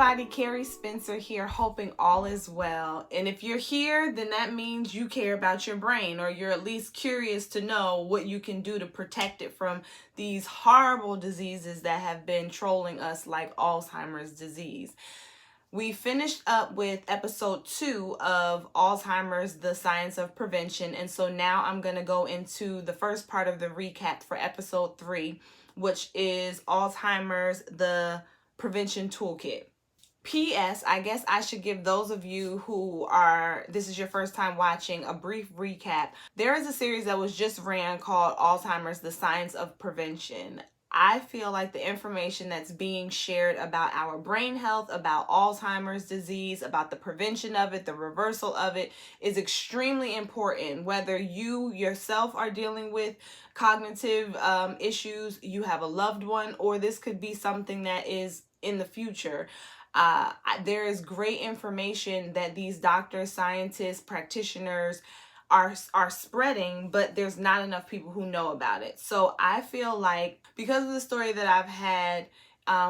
everybody, KeriESpencer here, hoping all is well. And if you're here, then that means you care about your brain, or you're at least curious to know what you can do to protect it from these horrible diseases that have been trolling us, like Alzheimer's disease. We finished up with episode 2 of Alzheimer's, the Science of Prevention. And so now I'm going to go into the first part of the recap for episode 3, which is Alzheimer's, the Prevention Toolkit. P.S. I guess I should give those of you who this is your first time watching, a brief recap. There is a series that was just ran called Alzheimer's, the Science of Prevention. I feel like the information that's being shared about our brain health, about Alzheimer's disease, about the prevention of it, the reversal of it, is extremely important. Whether you yourself are dealing with cognitive issues, you have a loved one, or this could be something that is in the future. There is great information that these doctors, scientists, practitioners are spreading, but there's not enough people who know about it. So I feel like, because of the story that I've had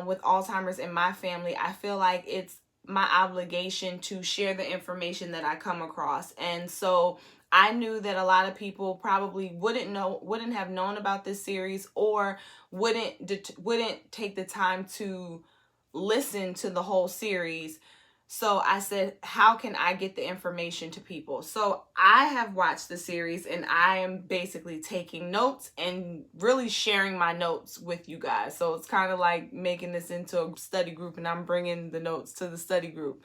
with Alzheimer's in my family, I feel like it's my obligation to share the information that I come across. And so I knew that a lot of people probably wouldn't have known about this series, or wouldn't take the time to listen to the whole series. So I said, how can I get the information to people? So I have watched the series, and I am basically taking notes and really sharing my notes with you guys. So it's kind of like making this into a study group, and I'm bringing the notes to the study group.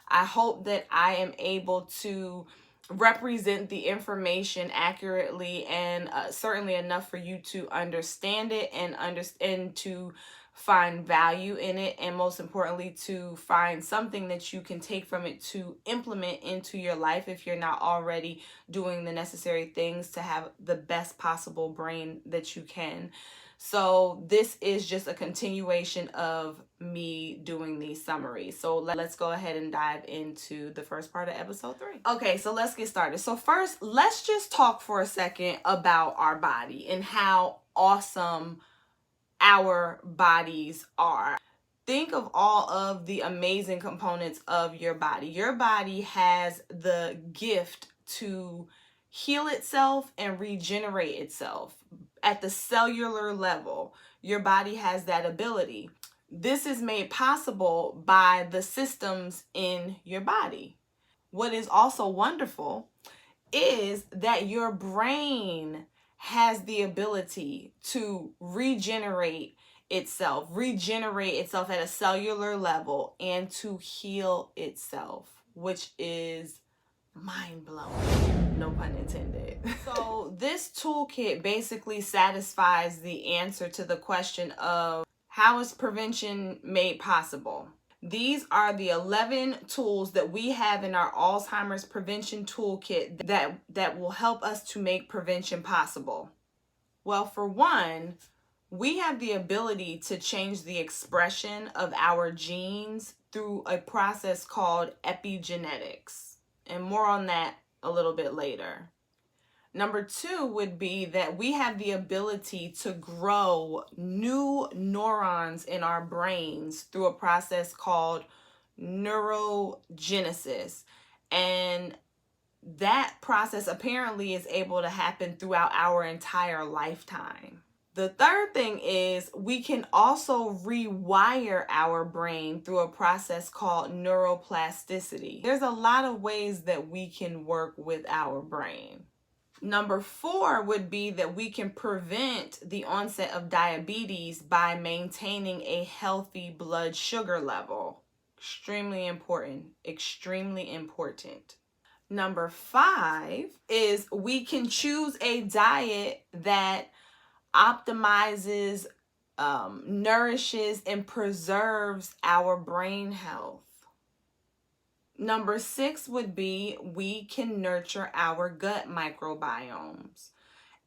I hope that I am able to represent the information accurately, and certainly enough for you to understand it and to find value in it, and most importantly, to find something that you can take from it to implement into your life if you're not already doing the necessary things to have the best possible brain that you can. So this is just a continuation of me doing these summaries. So let's go ahead and dive into the first part of episode 3. Okay, so let's get started. So first, let's just talk for a second about our body and how awesome our bodies are. Think of all of the amazing components of your body. Your body has the gift to heal itself and regenerate itself. At the cellular level, your body has that ability. This is made possible by the systems in your body. What is also wonderful is that your brain has the ability to regenerate itself at a cellular level, and to heal itself, which is mind-blowing, no pun intended. So this toolkit basically satisfies the answer to the question of, how is prevention made possible? These are the 11 tools that we have in our Alzheimer's prevention toolkit that will help us to make prevention possible. Well, for one, we have the ability to change the expression of our genes through a process called epigenetics. And more on that a little bit later. Number 2 would be that we have the ability to grow new neurons in our brains through a process called neurogenesis. And that process apparently is able to happen throughout our entire lifetime. The third thing is we can also rewire our brain through a process called neuroplasticity. There's a lot of ways that we can work with our brain. Number 4 would be that we can prevent the onset of diabetes by maintaining a healthy blood sugar level. Extremely important, extremely important. Number 5 is we can choose a diet that optimizes, nourishes, and preserves our brain health. Number 6 would be we can nurture our gut microbiomes.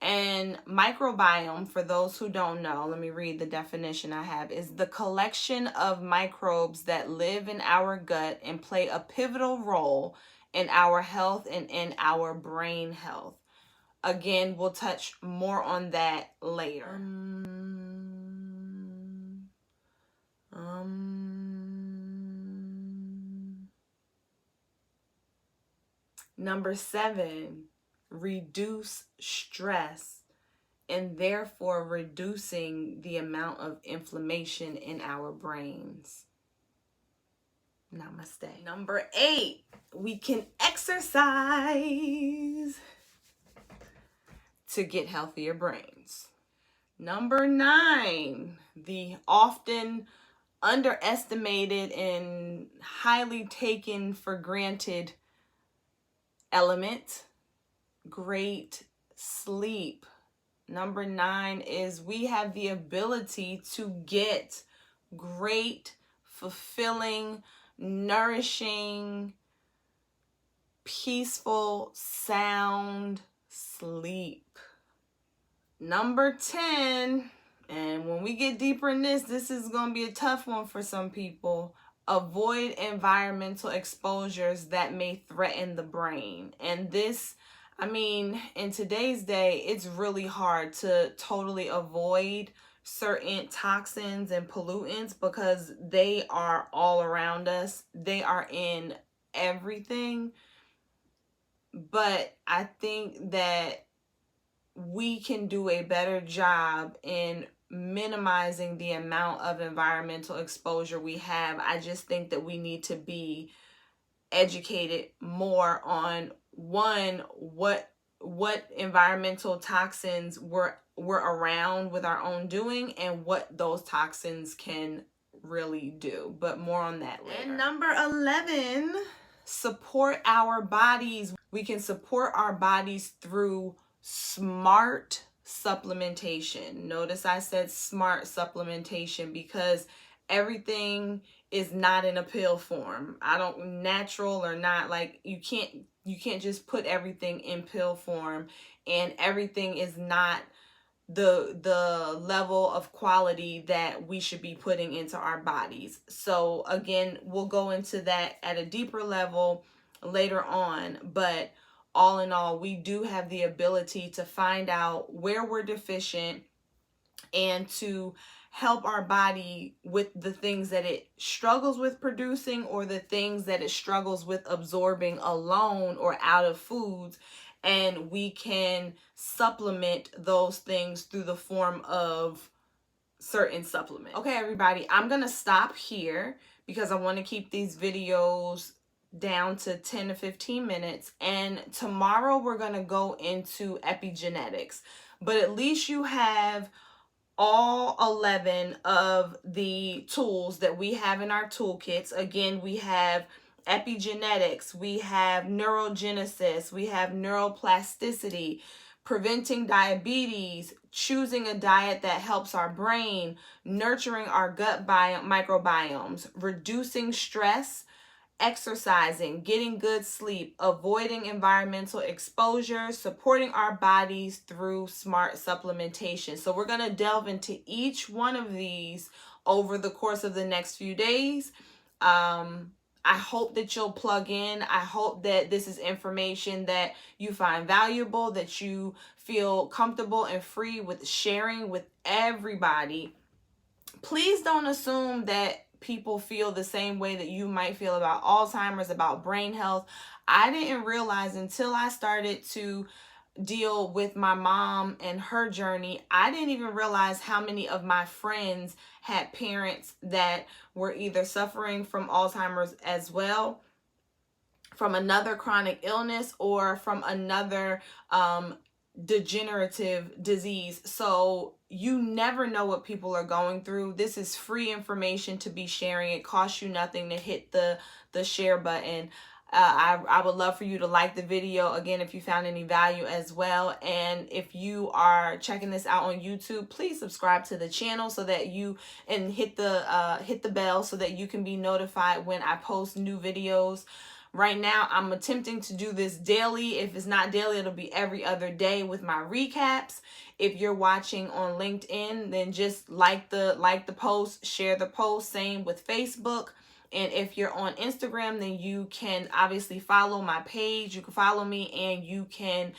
And microbiome, for those who don't know, let me read the definition I have, is the collection of microbes that live in our gut and play a pivotal role in our health and in our brain health. Again, we'll touch more on that later. Number 7, reduce stress, and therefore reducing the amount of inflammation in our brains. Namaste. Number 8, we can exercise to get healthier brains. Number 9, the often underestimated and highly taken for granted element, great sleep. Number 9 is we have the ability to get great, fulfilling, nourishing, peaceful, sound sleep. Number 10, and when we get deeper in this is going to be a tough one for some people. Avoid environmental exposures that may threaten the brain. And this, I mean, in today's day, it's really hard to totally avoid certain toxins and pollutants because they are all around us. They are in everything. But I think that we can do a better job in minimizing the amount of environmental exposure we have. I just think that we need to be educated more on, one, what environmental toxins we're around with our own doing and what those toxins can really do. But more on that later. And number 11, support our bodies. We can support our bodies through smart supplementation. Notice I said smart supplementation because everything is not in a pill form. Natural or not, like you can't just put everything in pill form, and everything is not the level of quality that we should be putting into our bodies. So again, we'll go into that at a deeper level later on, but all in all, we do have the ability to find out where we're deficient and to help our body with the things that it struggles with producing or the things that it struggles with absorbing alone or out of foods. And we can supplement those things through the form of certain supplements. Okay, everybody, I'm going to stop here because I want to keep these videos down to 10 to 15 minutes. And tomorrow we're going to go into epigenetics. But at least you have all 11 of the tools that we have in our toolkits. Again, we have epigenetics, we have neurogenesis, we have neuroplasticity, preventing diabetes, choosing a diet that helps our brain, nurturing our gut microbiomes, reducing stress, exercising, getting good sleep, avoiding environmental exposure, supporting our bodies through smart supplementation. So we're going to delve into each one of these over the course of the next few days. I hope that you'll plug in. I hope that this is information that you find valuable, that you feel comfortable and free with sharing with everybody. Please don't assume that people feel the same way that you might feel about Alzheimer's, about brain health. I didn't realize until I started to deal with my mom and her journey, I didn't even realize how many of my friends had parents that were either suffering from Alzheimer's as well, from another chronic illness, or from another degenerative disease. So you never know what people are going through. This is free information to be sharing. It costs you nothing to hit the share button. I would love for you to like the video, again, if you found any value as well. And if you are checking this out on YouTube, please subscribe to the channel so that you, and hit the bell so that you can be notified when I post new videos. Right now, I'm attempting to do this daily. If it's not daily, it'll be every other day with my recaps. If you're watching on LinkedIn, then just like the post, share the post. Same with Facebook. And if you're on Instagram, then you can obviously follow my page. You can follow me, and you can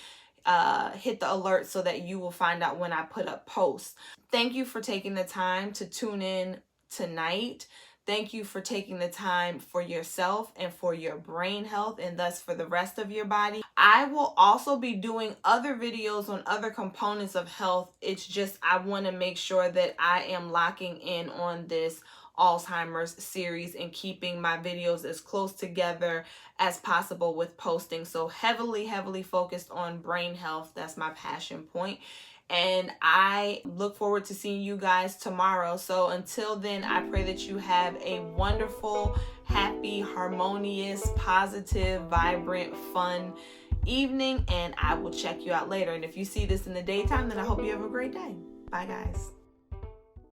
hit the alert so that you will find out when I put up posts. Thank you for taking the time to tune in tonight. Thank you for taking the time for yourself and for your brain health, and thus for the rest of your body. I will also be doing other videos on other components of health. It's just I want to make sure that I am locking in on this Alzheimer's series and keeping my videos as close together as possible with posting. So heavily focused on brain health. That's my passion point. And I look forward to seeing you guys tomorrow. So until then, I pray that you have a wonderful, happy, harmonious, positive, vibrant, fun evening. And I will check you out later. And if you see this in the daytime, then I hope you have a great day. Bye, guys.